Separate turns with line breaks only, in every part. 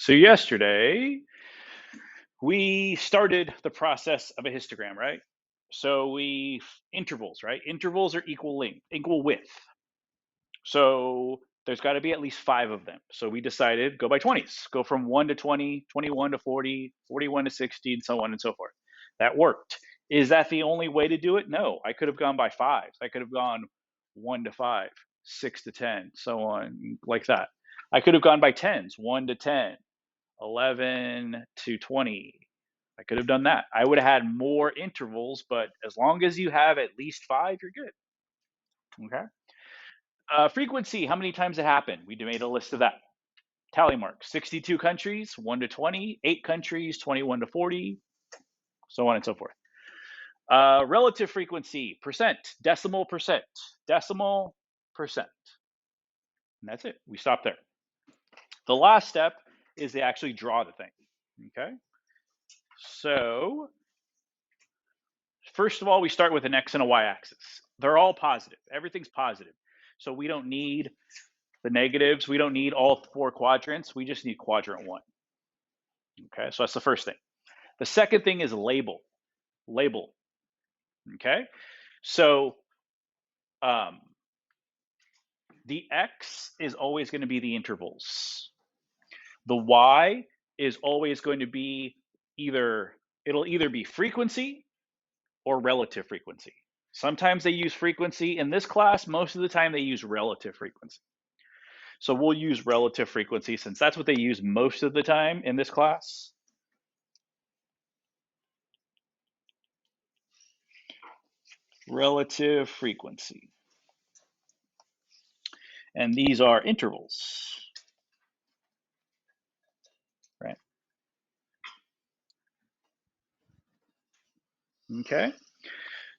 So yesterday we started the process of a histogram, right? So intervals, right? Intervals are equal length, equal width. So there's got to be at least 5 of them. So we decided go by 20s, go from 1 to 20, 21 to 40, 41 to 60, and so on and so forth. That worked. Is that the only way to do it? No, I could have gone by 5s. I could have gone 1 to 5, 6 to 10, so on, like that. I could have gone by 10s, 1 to 10, 11 to 20. I could have done that. I would have had more intervals, but as long as you have at least 5, you're good. Okay. Frequency, how many times it happened? We made a list of that. Tally mark, 62 countries, 1 to 20, 8 countries, 21 to 40, so on and so forth. Relative frequency, percent, decimal percent, decimal percent. And that's it. We stop there. The last step is to actually draw the thing. Okay. So first of all, we start with an X and a Y axis. They're all positive. Everything's positive. So we don't need the negatives. We don't need all 4 quadrants. We just need quadrant 1. Okay, so that's the first thing. The second thing is label. Label. Okay, so the X is always going to be the intervals. The Y is always going to be it'll either be frequency or relative frequency. Sometimes they use frequency. In this class, most of the time they use relative frequency. So we'll use relative frequency since that's what they use most of the time in this class. Relative frequency. And these are intervals, right? Okay.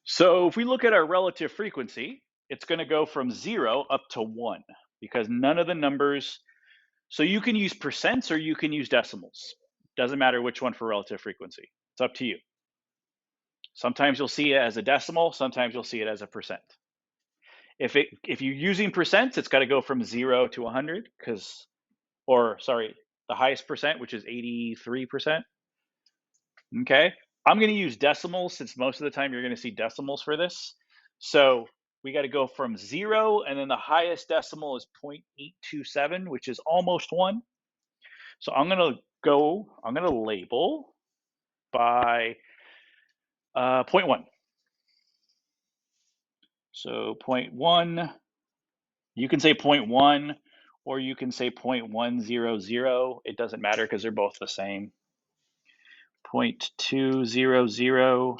So if we look at our relative frequency, it's going to go from 0 up to 1 because none of the numbers, so you can use percents or you can use decimals. Doesn't matter which one for relative frequency. It's up to you. Sometimes you'll see it as a decimal, sometimes you'll see it as a percent. If you're using percents, it's got to go from 0 to 100 the highest percent, which is 83%. Okay. I'm going to use decimals since most of the time you're going to see decimals for this. So we got to go from 0, and then the highest decimal is 0.827, which is almost 1. So I'm going to label by 0.1. So 0.1, you can say 0.1 or you can say 0.100. It doesn't matter because they're both the same. 0.200,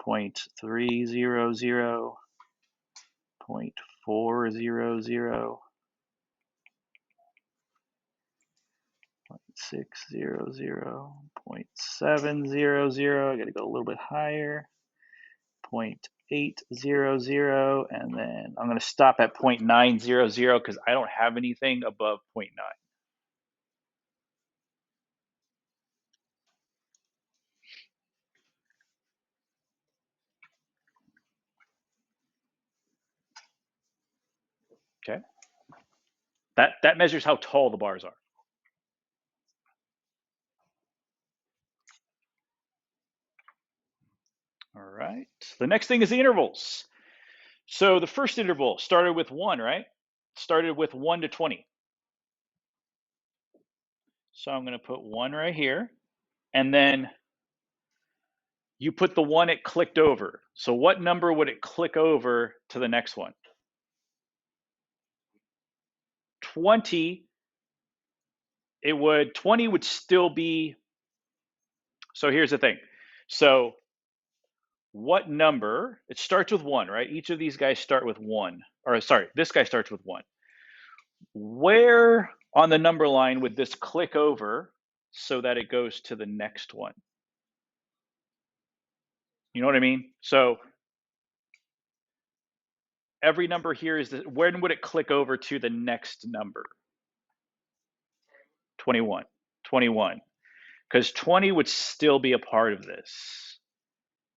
0.300, 0.400, 0.600, 0.700. I got to go a little bit higher. 0.800, and then I'm going to stop at 0.900 because I don't have anything above 0.9. Okay. That measures how tall the bars are. All right. The next thing is the intervals. So the first interval started with 1, right? Started with 1 to 20. So I'm going to put 1 right here. And then you put the 1 it clicked over. So what number would it click over to the next one? 20. 20 would still be, so here's the thing. So what number, it starts with 1, right? Each of these guys start with 1. Or sorry, this guy starts with 1. Where on the number line would this click over so that it goes to the next one? You know what I mean? So every number here is, when would it click over to the next number? 21. 21. Because 20 would still be a part of this.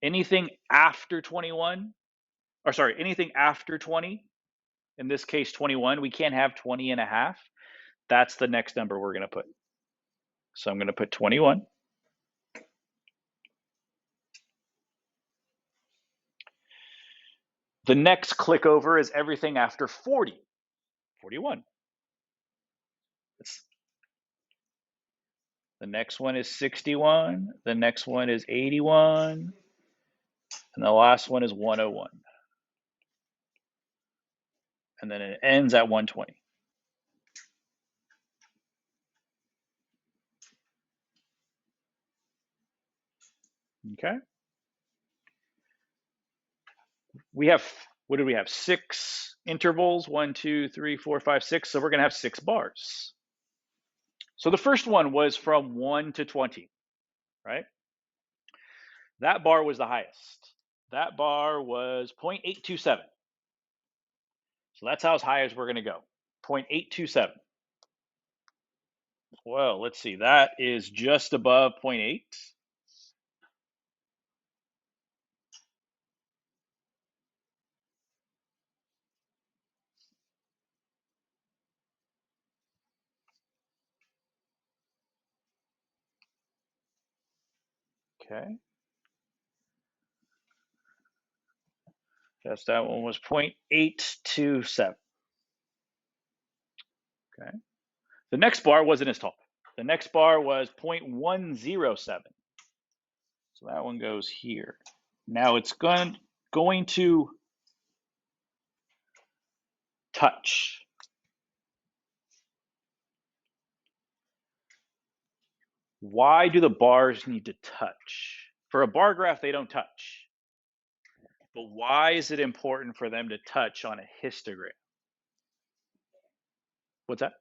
Anything after 21, or sorry, anything after 20, in this case 21, we can't have 20 and a half. That's the next number we're going to put. So I'm going to put 21. The next click over is everything after 40. 41. The next one is 61. The next one is 81. And the last one is 101. And then it ends at 120. Okay. We have, what do we have? 6 intervals. 1, 2, 3, 4, 5, 6. So we're going to have 6 bars. So the first one was from 1 to 20, right? That bar was the highest. That bar was 0.827. So that's how as high as we're going to go. 0.827. Well, let's see. That is just above 0.8. Okay. Yes, that one was 0.827. Okay. The next bar wasn't as tall. The next bar was 0.107. So that one goes here. Now it's going to touch. Why do the bars need to touch? For a bar graph, they don't touch. But why is it important for them to touch on a histogram? What's that?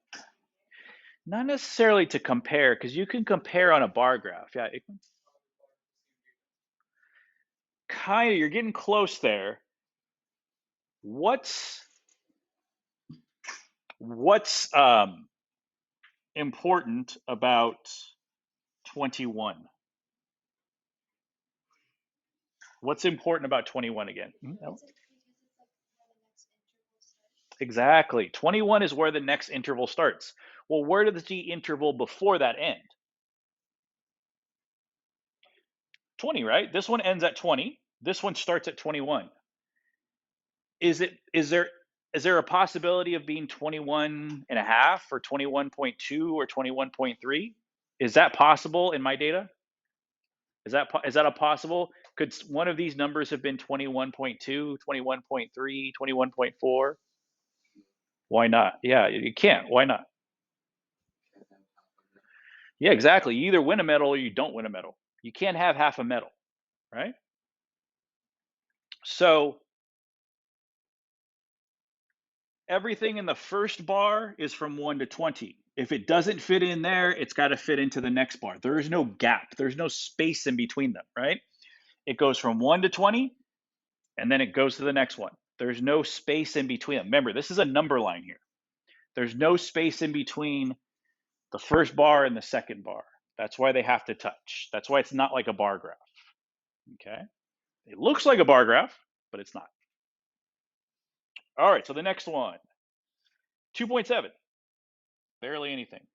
Not necessarily to compare, because you can compare on a bar graph. Yeah, kind of. You're getting close there. What's important about 21? What's important about 21 again? Exactly. 21 is where the next interval starts. Well, where does the interval before that end? 20, right? This one ends at 20. This one starts at 21. Is there a possibility of being 21 and a half or 21.2 or 21.3? Is that possible in my data? Is that a possible? Could one of these numbers have been 21.2, 21.3, 21.4? Why not? Yeah, you can't. Why not? Yeah, exactly. You either win a medal or you don't win a medal. You can't have half a medal, right? So everything in the first bar is from 1 to 20. If it doesn't fit in there, it's got to fit into the next bar. There is no gap. There's no space in between them, right? It goes from 1 to 20, and then it goes to the next one. There's no space in between them. Remember, this is a number line here. There's no space in between the first bar and the second bar. That's why they have to touch. That's why it's not like a bar graph. Okay? It looks like a bar graph, but it's not. All right, so the next one, 2.7, barely anything.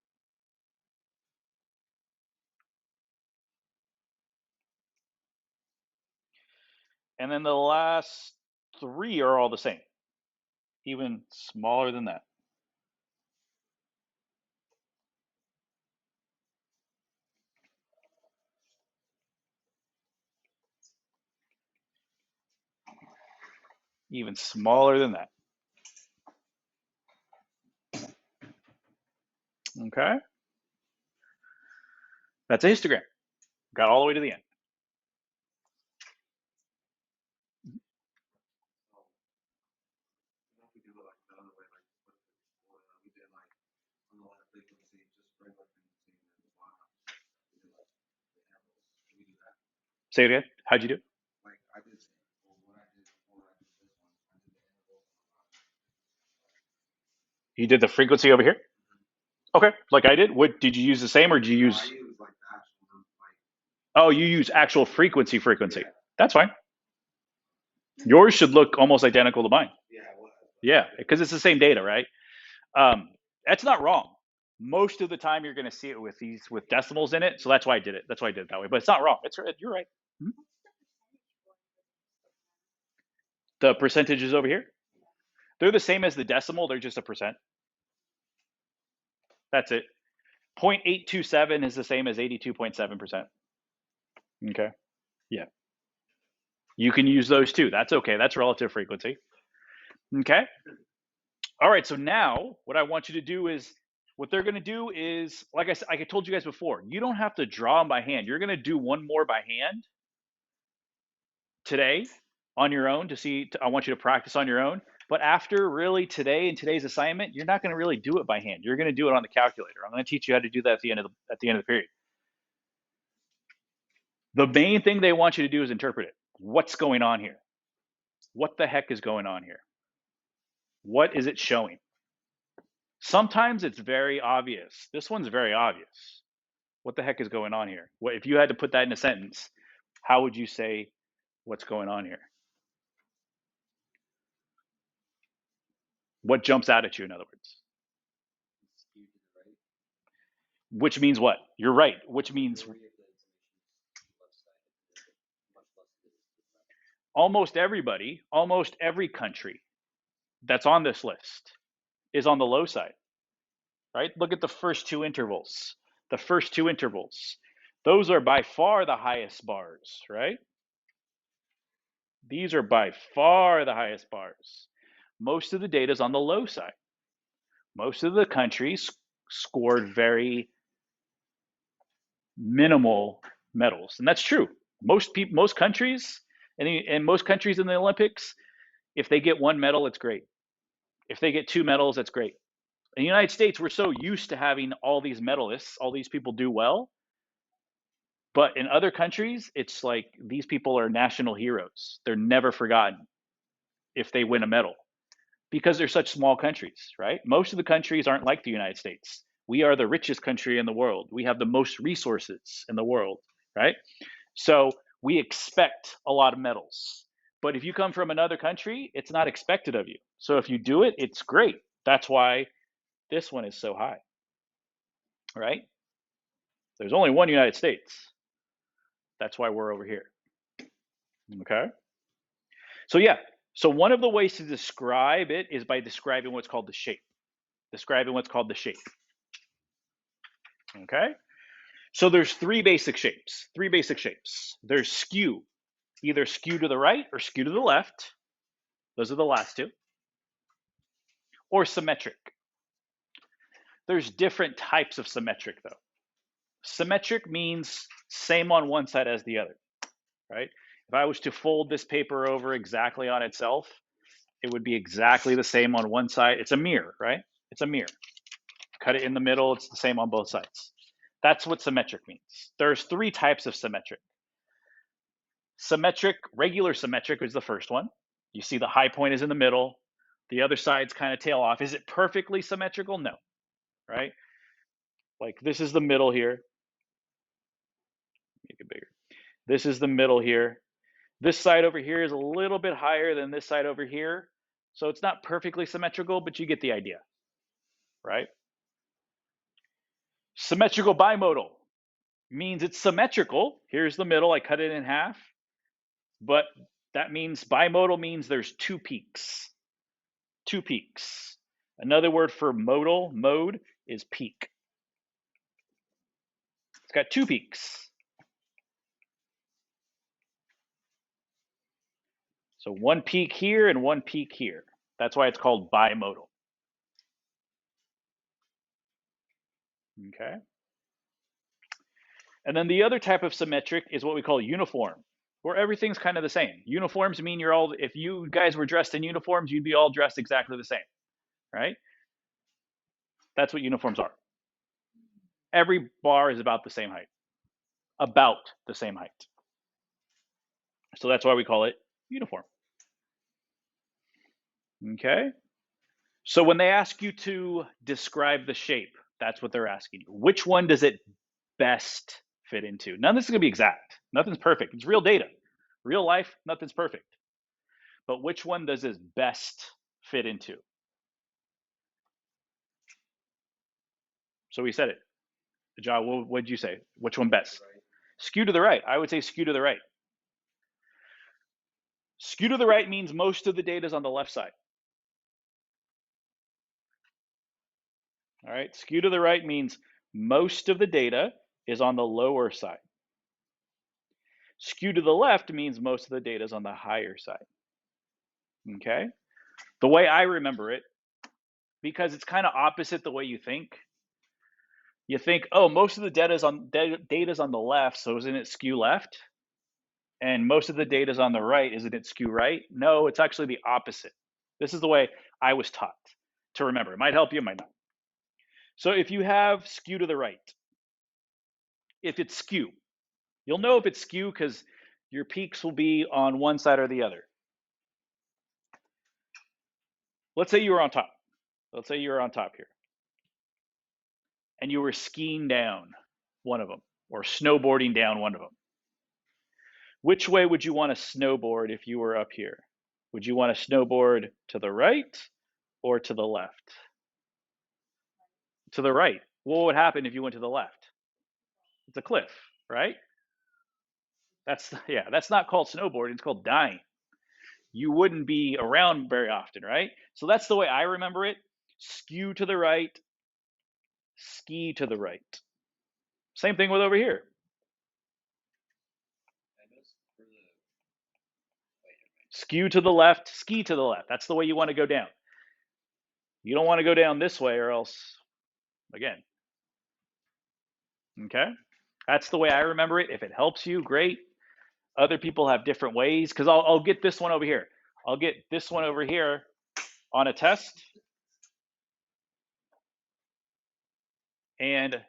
And then the last 3 are all the same, even smaller than that. Even smaller than that. Okay? That's a histogram. Got all the way to the end. Say it again. How'd you do? You did the frequency over here? Okay, like I did. What did you use the same or did you use? Oh, you use actual frequency. That's fine. Yours should look almost identical to mine. Yeah, because it's the same data, right? That's not wrong. Most of the time, you're going to see it with decimals in it. So that's why I did it. That's why I did it that way. But it's not wrong. You're right. The percentages over here, they're the same as the decimal. They're just a percent. That's it. 0.827 is the same as 82.7%. Okay. Yeah. You can use those too. That's okay. That's relative frequency. Okay. All right. So now what I want you to do is, what they're going to do is, like I said, I told you guys before, you don't have to draw them by hand. You're going to do one more by hand today on your own I want you to practice on your own. But after really today and today's assignment, you're not going to really do it by hand. You're going to do it on the calculator. I'm going to teach you how to do that at the end of the period. The main thing they want you to do is interpret it. What's going on here? What the heck is going on here? What is it showing? Sometimes it's very obvious. This one's very obvious. What the heck is going on here? What if you had to put that in a sentence? How would you say what's going on here? What jumps out at you, in other words? Which means what? You're right. Which means almost everybody, almost every country that's on this list is on the low side, right? Look at the first two intervals. The first two intervals, those are by far the highest bars, right? These are by far the highest bars. Most of the data is on the low side. Most of the countries scored very minimal medals, and that's true. Most countries, and most countries in the Olympics, if they get one medal, it's great. If they get two medals, that's great. In the United States, we're so used to having all these medalists, all these people do well. But in other countries, it's like these people are national heroes. They're never forgotten if they win a medal because they're such small countries, right? Most of the countries aren't like the United States. We are the richest country in the world. We have the most resources in the world, right? So we expect a lot of medals. But if you come from another country, it's not expected of you. So if you do it, it's great. That's why this one is so high, right? There's only one United States. That's why we're over here. Okay. So yeah, so one of the ways to describe it is by describing what's called the shape. Describing what's called the shape. Okay. So there's three basic shapes. There's skew, either skew to the right or skew to the left. Those are the last two. Or symmetric. There's different types of symmetric though. Symmetric means same on one side as the other, right? If I was to fold this paper over exactly on itself, it would be exactly the same on one side. It's a mirror, right? It's a mirror. Cut it in the middle, it's the same on both sides. That's what symmetric means. There's three types of symmetric. Symmetric, regular symmetric is the first one. You see the high point is in the middle. The other sides kind of tail off. Is it perfectly symmetrical? No, right? Like this is the middle here. Make it bigger. This is the middle here. This side over here is a little bit higher than this side over here. So it's not perfectly symmetrical, but you get the idea, right? Symmetrical bimodal means it's symmetrical. Here's the middle, I cut it in half. But that means bimodal means there's two peaks. Two peaks. Another word for mode, is peak. It's got two peaks. So one peak here and one peak here. That's why it's called bimodal. Okay. And then the other type of symmetric is what we call uniform, where everything's kind of the same. Uniforms mean you're all, if you guys were dressed in uniforms, you'd be all dressed exactly the same, right? That's what uniforms are. Every bar is about the same height. About the same height. So that's why we call it uniform. Okay. So when they ask you to describe the shape, that's what they're asking you. Which one does it best fit into? None of this is going to be exact. Nothing's perfect. It's real data. Real life, nothing's perfect. But which one does it best fit into? So we said it. John, what did you say? Which one best? Skew to the right. I would say skew to the right. Skew to the right means most of the data is on the left side. All right. Skew to the right means most of the data is on the lower side. Skew to the left means most of the data is on the higher side. Okay. The way I remember it, because it's kind of opposite the way you think. You think, oh, most of the data is on the left, so isn't it skew left? And most of the data is on the right, isn't it skew right? No, it's actually the opposite. This is the way I was taught to remember. It might help you, it might not. So if you have skew to the right, if it's skew, you'll know if it's skew because your peaks will be on one side or the other. Let's say you were on top. Let's say you were on top here. And you were skiing down one of them or snowboarding down one of them. Which way would you want to snowboard if you were up here? Would you want to snowboard to the right or to the left? To the right. What would happen if you went to the left? It's a cliff, right? That's not called snowboarding, it's called dying. You wouldn't be around very often, right? So that's the way I remember it. Skew to the right, ski to the right. Same thing with over here. Skew to the left, ski to the left. That's the way you want to go down. You don't want to go down this way or else, again. Okay? That's the way I remember it. If it helps you, great. Other people have different ways because I'll get this one over here. I'll get this one over here on a test. And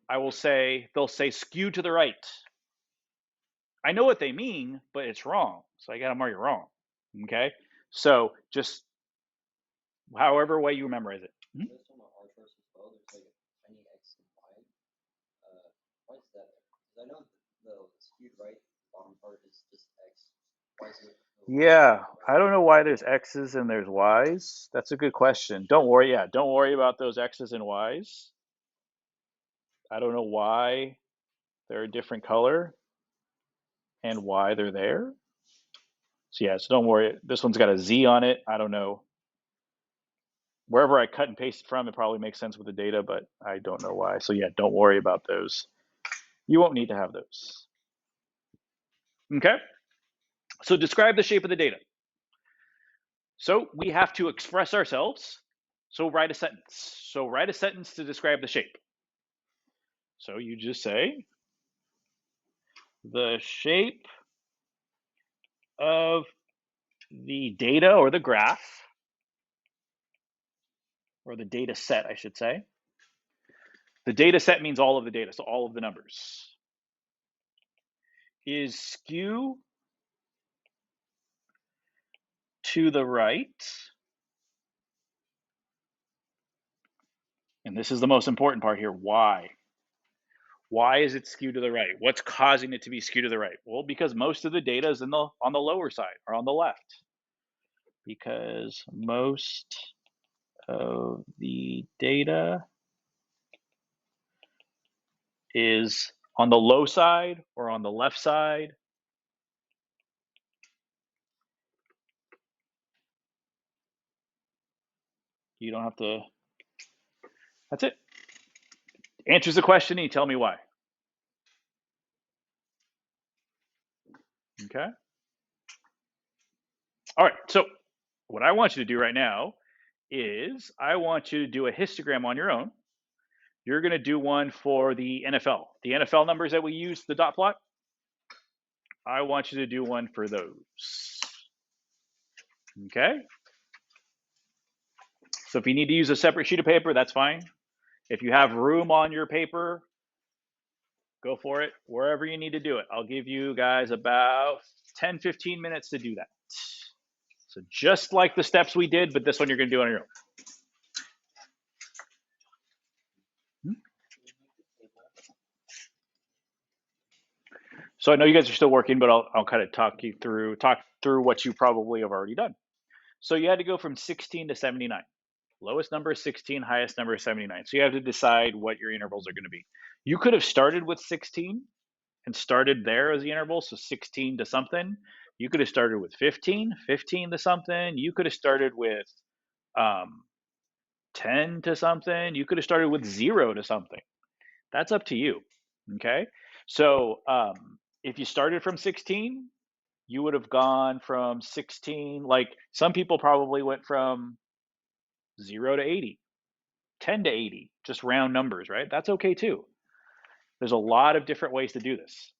I will say, they'll say skew to the right. I know what they mean, but it's wrong. So I got to mark it wrong. Okay? So just however way you memorize it. Hmm? Yeah, I don't know why there's X's and there's Y's. That's a good question. Don't worry. Yeah, don't worry about those X's and Y's. I don't know why they're a different color and why they're there. So yeah, so don't worry. This one's got a Z on it. I don't know. Wherever I cut and paste from, it probably makes sense with the data, but I don't know why. So yeah, don't worry about those. You won't need to have those. Okay? So describe the shape of the data. So we have to express ourselves. So write a sentence. So write a sentence to describe the shape. So you just say, the shape of the data or the graph, or the data set, I should say. The data set means all of the data, so all of the numbers, is skew to the right. And this is the most important part here. Why? Why is it skewed to the right? What's causing it to be skewed to the right? Well, because most of the data is on the lower side or on the left. Because most of the data is on the low side or on the left side. You don't have to, that's it. Answers the question and you tell me why. Okay. All right, so what I want you to do right now is I want you to do a histogram on your own. You're going to do one for the NFL. The NFL numbers that we use, the dot plot, I want you to do one for those. Okay? So if you need to use a separate sheet of paper, that's fine. If you have room on your paper, go for it. Wherever you need to do it. I'll give you guys about 10, 15 minutes to do that. So just like the steps we did, but this one you're going to do on your own. So I know you guys are still working, but I'll kind of talk through what you probably have already done. So you had to go from 16 to 79. Lowest number is 16, highest number is 79. So you have to decide what your intervals are going to be. You could have started with 16 and started there as the interval, so 16 to something. You could have started with 15, 15 to something. You could have started with 10 to something. You could have started with 0 to something. That's up to you. Okay. So if you started from 16, you would have gone from 16, like some people probably went from 0 to 80, 10 to 80, just round numbers, right? That's okay too. There's a lot of different ways to do this.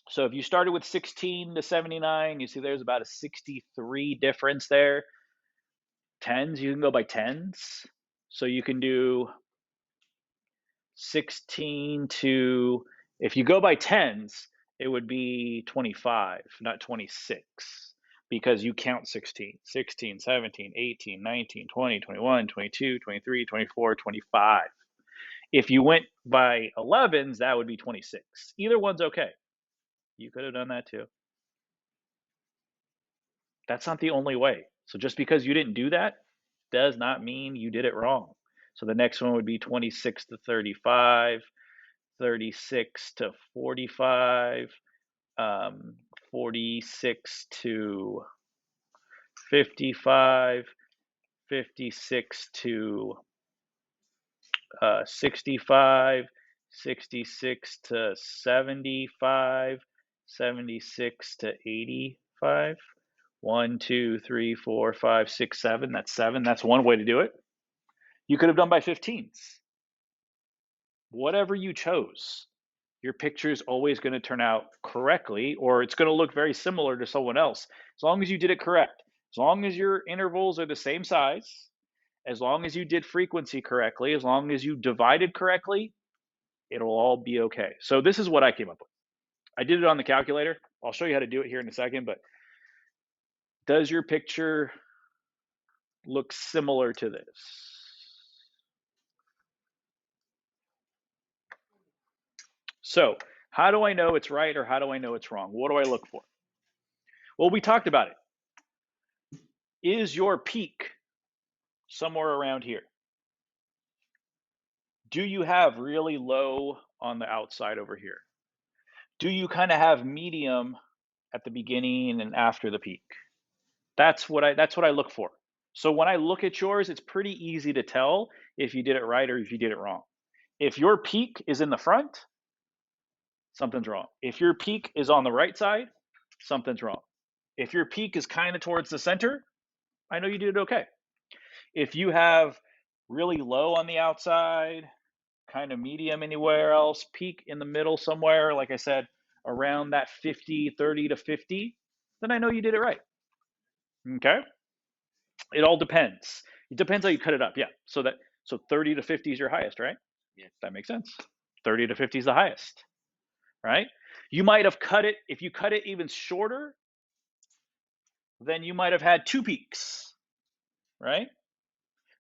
So if you started with 16 to 79, you see there's about a 63 difference there. Tens, you can go by tens. So you can do 16 to, if you go by tens, it would be 25, not 26, because you count 16, 16, 17, 18, 19, 20, 21, 22, 23, 24, 25. If you went by 11s, that would be 26. Either one's okay. You could have done that too. That's not the only way. So just because you didn't do that does not mean you did it wrong. So the next one would be 26 to 35, 36 to 45, 46 to 55, 56 to 65, 66 to 75, 76 to 85. 1, 2, 3, 4, 5, 6, 7. That's 7. That's one way to do it. You could have done by 15s. Whatever you chose, your picture is always going to turn out correctly, or it's going to look very similar to someone else, as long as you did it correct. As long as your intervals are the same size, as long as you did frequency correctly, as long as you divided correctly, it'll all be okay. So this is what I came up with. I did it on the calculator. I'll show you how to do it here in a second, but does your picture look similar to this? So how do I know it's right, or how do I know it's wrong? What do I look for? Well, we talked about it. Is your peak somewhere around here? Do you have really low on the outside over here? Do you kind of have medium at the beginning and after the peak? That's what I look for. So when I look at yours, it's pretty easy to tell if you did it right or if you did it wrong. If your peak is in the front, something's wrong. If your peak is on the right side, something's wrong. If your peak is kind of towards the center, I know you did it okay. If you have really low on the outside, kind of medium anywhere else, peak in the middle somewhere, like I said, around that 50, 30 to 50, then I know you did it right. Okay? It all depends. It depends how you cut it up. Yeah. So 30 to 50 is your highest, right? Yeah. That makes sense. 30 to 50 is the highest, right? You might have cut it, if you cut it even shorter, then you might have had 2 peaks, right?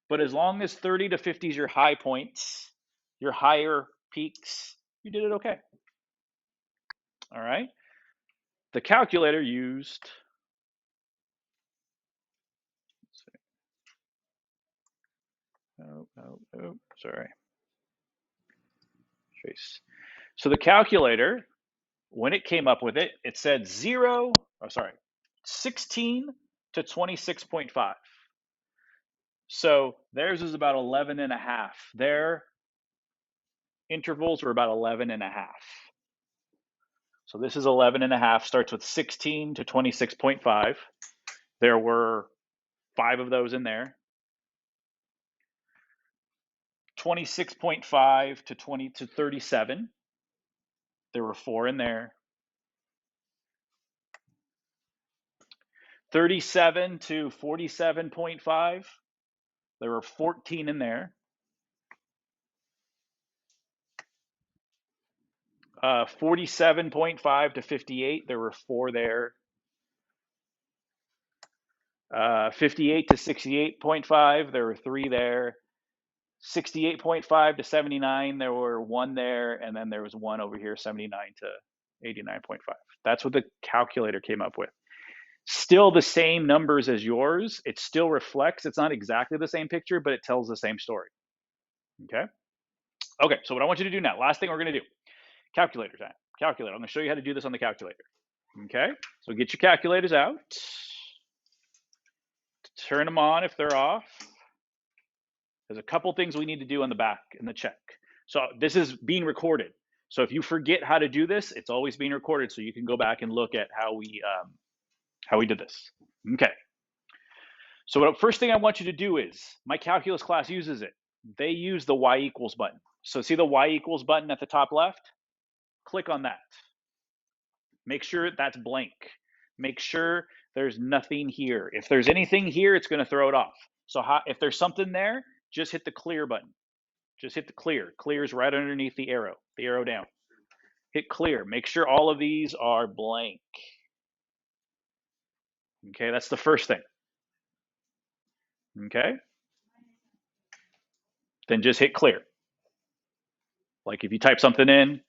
But as long as 30 to 50 is your high points, your higher peaks, you did it okay. All right. The calculator used, sorry. Trace. So the calculator, when it came up with it, it said 16 to 26.5. So theirs is about 11 and a half. Their intervals were about 11 and a half. So this is 11 and a half, starts with 16 to 26.5. There were 5 of those in there. 26.5 to 20 to 37. There were 4 in there. 37 to 47.5. There were 14 in there. 47.5 to 58. There were 4 there. 58 to 68.5. There were 3 there. 68.5 to 79. There were 1 there, and then there was 1 over here. 79 to 89.5. That's what the calculator came up with. Still the same numbers as yours. It still reflects. It's not exactly the same picture, but it tells the same story. Okay. Okay. So what I want you to do now, last thing we're going to do, calculator time. Calculator. I'm going to show you how to do this on the calculator. Okay. So get your calculators out. Turn them on if they're off. There's a couple things we need to do on the back in the check. So this is being recorded. So if you forget how to do this, it's always being recorded, so you can go back and look at how we did this. Okay. So what first thing I want you to do is, my calculus class uses it. They use the y equals button. So see the y equals button at the top left? Click on that. Make sure that's blank. Make sure there's nothing here. If there's anything here, it's going to throw it off. So if there's something there, just hit the clear button. Just hit the clear. Clear is right underneath the arrow down. Hit clear. Make sure all of these are blank. Okay, that's the first thing. Okay. Then just hit clear. Like if you type something in,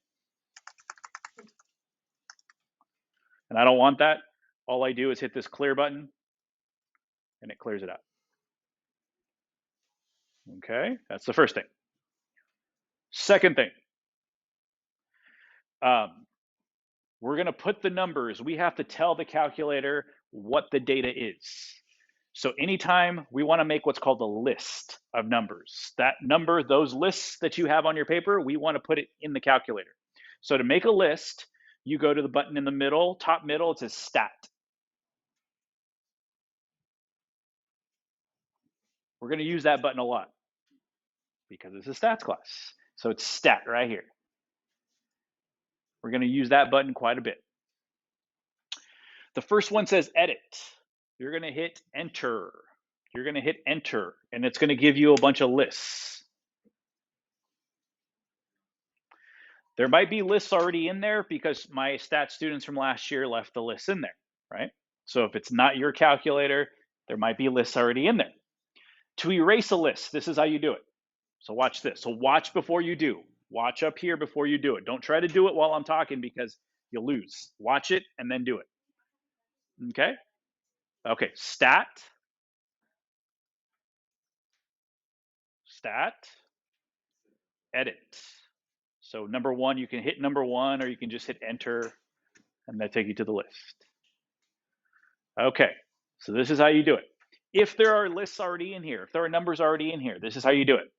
and I don't want that, all I do is hit this clear button, and it clears it out. Okay, that's the first thing. Second thing, we're going to put the numbers. We have to tell the calculator what the data is. So anytime we want to make what's called a list of numbers, that number, those lists that you have on your paper, we want to put it in the calculator. So to make a list, you go to the button in the middle, top middle, it says stat. We're going to use that button a lot because it's a stats class. So it's stat right here. We're going to use that button quite a bit. The first one says edit. You're going to hit enter. You're going to hit enter, and it's going to give you a bunch of lists. There might be lists already in there because my stat students from last year left the lists in there, right? So if it's not your calculator, there might be lists already in there. To erase a list, this is how you do it. So watch this. So watch before you do. Watch up here before you do it. Don't try to do it while I'm talking because you'll lose. Watch it and then do it. Okay? Okay, stat, edit. So number one, you can hit number one, or you can just hit enter, and that'll take you to the list. Okay, so this is how you do it. If there are lists already in here, if there are numbers already in here, this is how you do it.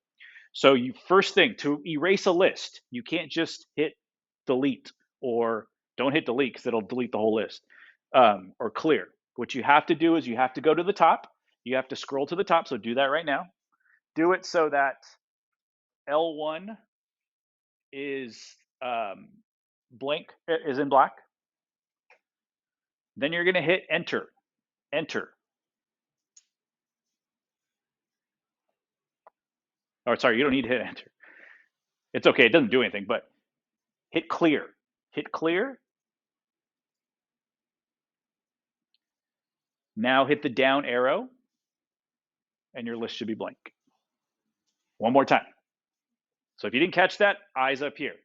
So you first thing, to erase a list, you can't just hit delete, or don't hit delete because it'll delete the whole list, or clear. What you have to do is you have to go to the top. You have to scroll to the top, so do that right now. Do it so that L1 is blank, is in black. Then you're going to hit enter. Enter. Oh, sorry, you don't need to hit enter. It's okay, it doesn't do anything, but hit clear. Hit clear. Now hit the down arrow, and your list should be blank. One more time. So if you didn't catch that, eyes up here.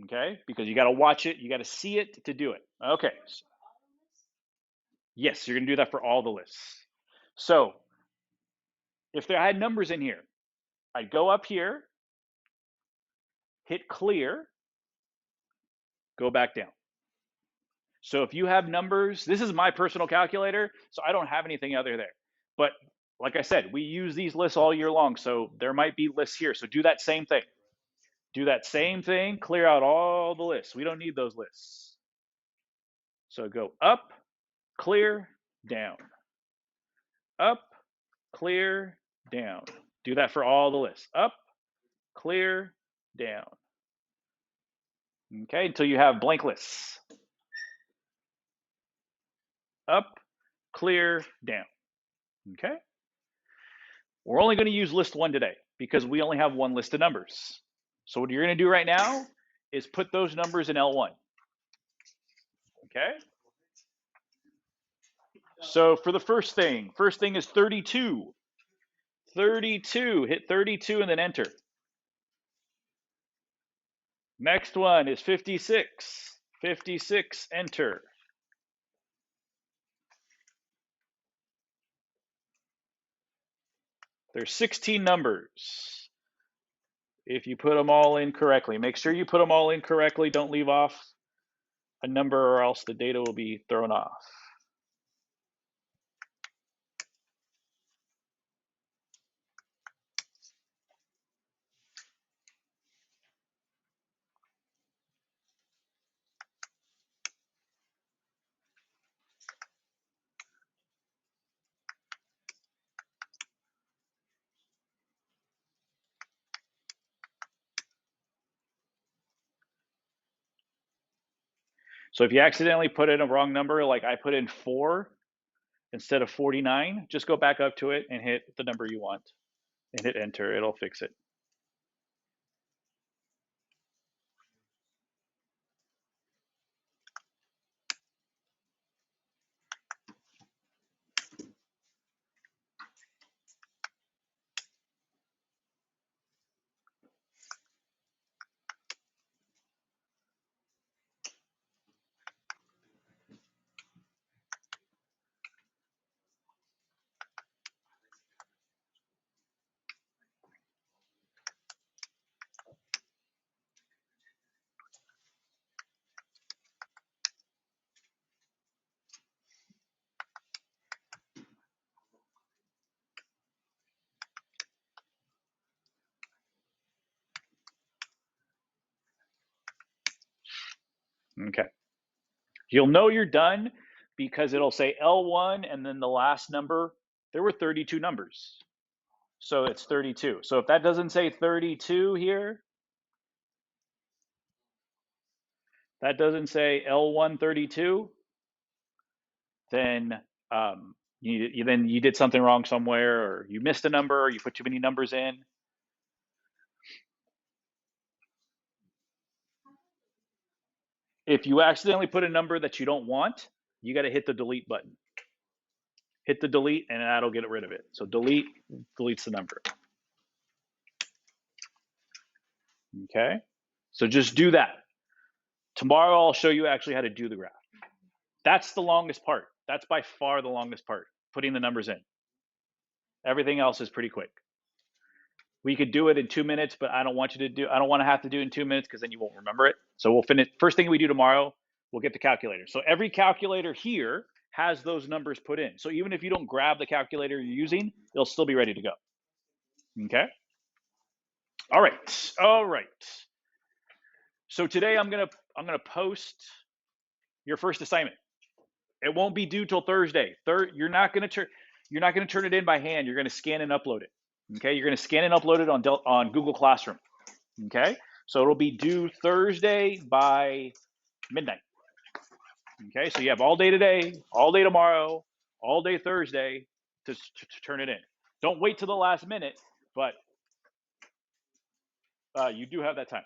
Okay, because you got to watch it, you got to see it to do it. Okay. Yes, you're going to do that for all the lists. So if I had numbers in here, I'd go up here, hit clear, go back down. So if you have numbers, this is my personal calculator, so I don't have anything other there. But like I said, we use these lists all year long, so there might be lists here. So do that same thing. Do that same thing, clear out all the lists. We don't need those lists. So go up, clear, down. Up, clear, down. Do that for all the lists. Up, clear, down. Okay, until you have blank lists. Up, clear, down. Okay? We're only going to use list one today because we only have one list of numbers. So what you're going to do right now is put those numbers in L1. Okay? So for the first thing is 32. 32, hit 32 and then enter. Next one is 56. 56, enter. There's 16 numbers. If you put them all in correctly, make sure you put them all in correctly. Don't leave off a number or else the data will be thrown off. So if you accidentally put in a wrong number, like I put in 4 instead of 49, just go back up to it and hit the number you want and hit enter. It'll fix it. Okay. You'll know you're done because it'll say L1 and then the last number. There were 32 numbers. So it's 32. So if that doesn't say 32 here, that doesn't say L1 32, then you did something wrong somewhere, or you missed a number, or you put too many numbers in. If you accidentally put a number that you don't want, you got to hit the delete button. Hit the delete, and that'll get rid of it. So delete deletes the number. Okay. So just do that. Tomorrow I'll show you actually how to do the graph. That's the longest part. That's by far the longest part, putting the numbers in. Everything else is pretty quick. We could do it in 2 minutes, but I don't want to have to do it in 2 minutes because then you won't remember it. So we'll finish. First thing we do tomorrow, we'll get the calculator. So every calculator here has those numbers put in. So even if you don't grab the calculator you're using, it'll still be ready to go. Okay. All right. All right. So today I'm gonna post your first assignment. It won't be due till Thursday. You're not gonna turn it in by hand. You're gonna scan and upload it. Okay, you're gonna scan and upload it on Google Classroom. Okay, so it'll be due Thursday by midnight. Okay, so you have all day today, all day tomorrow, all day Thursday to turn it in. Don't wait till the last minute, but you do have that time.